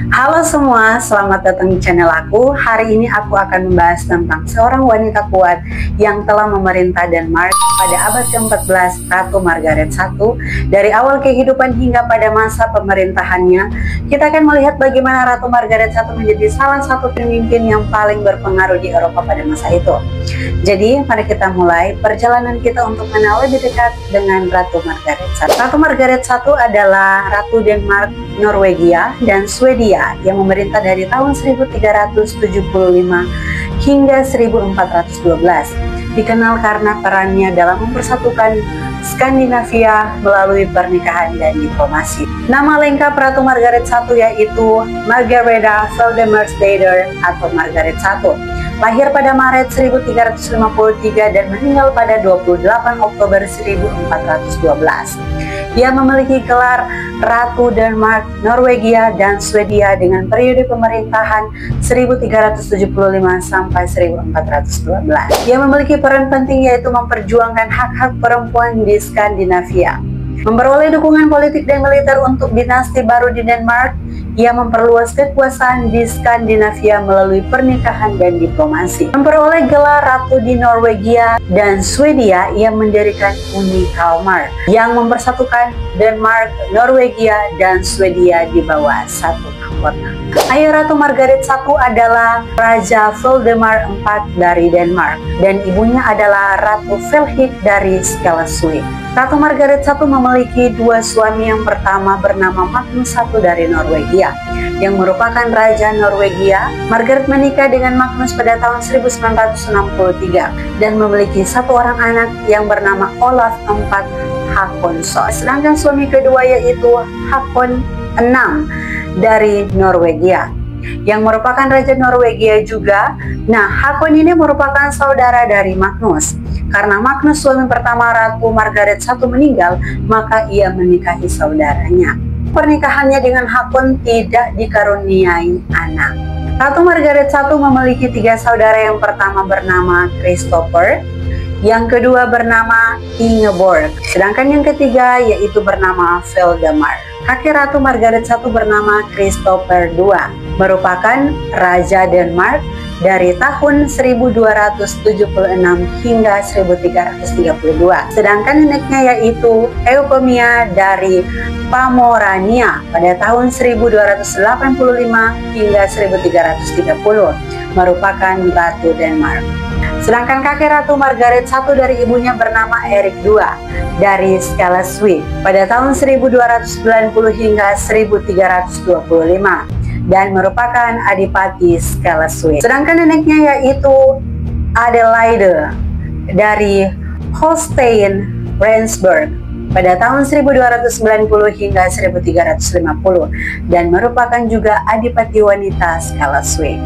Halo semua, selamat datang di channel aku. Hari ini aku akan membahas tentang seorang wanita kuat yang telah memerintah Denmark pada abad ke-14, Ratu Margaret I. Dari awal kehidupan hingga pada masa pemerintahannya, kita akan melihat bagaimana Ratu Margaret I menjadi salah satu pemimpin yang paling berpengaruh di Eropa pada masa itu. Jadi, mari kita mulai perjalanan kita untuk mengenal lebih dekat dengan Ratu Margaret I. Ratu Margaret I adalah Ratu Denmark, Norwegia, dan Swedia yang memerintah dari tahun 1375 hingga 1412. Dikenal karena perannya dalam mempersatukan Skandinavia melalui pernikahan dan diplomasi. Nama lengkap Ratu Margaret I yaitu Margaretha Valdemarsdotter atau Margaret I. Lahir pada Maret 1353 dan meninggal pada 28 Oktober 1412. Dia memiliki gelar Ratu Denmark, Norwegia, dan Swedia dengan periode pemerintahan 1375 sampai 1412. Dia memiliki peran penting yaitu memperjuangkan hak-hak perempuan di Skandinavia. Memperoleh dukungan politik dan militer untuk dinasti baru di Denmark, ia memperluas kekuasaan di Skandinavia melalui pernikahan dan diplomasi. Memperoleh gelar Ratu di Norwegia dan Swedia, ia mendirikan Uni Kalmar yang mempersatukan Denmark, Norwegia, dan Swedia di bawah satu mahkota. Ayah Ratu Margaret I adalah Raja Valdemar IV dari Denmark dan ibunya adalah Ratu Velhik dari Schleswig. Ratu Margaret I memiliki dua suami. Yang pertama bernama Magnus I dari Norwegia, yang merupakan Raja Norwegia. Margaret menikah dengan Magnus pada tahun 1963 dan memiliki satu orang anak yang bernama Olaf IV Hakonsson. Sedangkan suami kedua yaitu Hakon VI dari Norwegia, yang merupakan Raja Norwegia juga. Nah, Hakon ini merupakan saudara dari Magnus. Karena Magnus suami pertama Ratu Margaret I meninggal, maka ia menikahi saudaranya. Pernikahannya dengan Hakon tidak dikaruniai anak. Ratu Margaret I memiliki tiga saudara. Yang pertama bernama Christopher, yang kedua bernama Ingeborg, sedangkan yang ketiga yaitu bernama Valdemar. Kakek Ratu Margaret I bernama Christopher II, merupakan Raja Denmark dari tahun 1276 hingga 1332. Sedangkan neneknya yaitu Eupemia dari Pamorania pada tahun 1285 hingga 1330, merupakan Ratu Denmark. Sedangkan kakek Ratu Margaret I dari ibunya bernama Erik II dari Schleswig pada tahun 1290 hingga 1325 dan merupakan Adipati Schleswig. Sedangkan neneknya yaitu Adelaide dari Holstein-Ravensburg pada tahun 1290 hingga 1350 dan merupakan juga Adipati wanita Schleswig.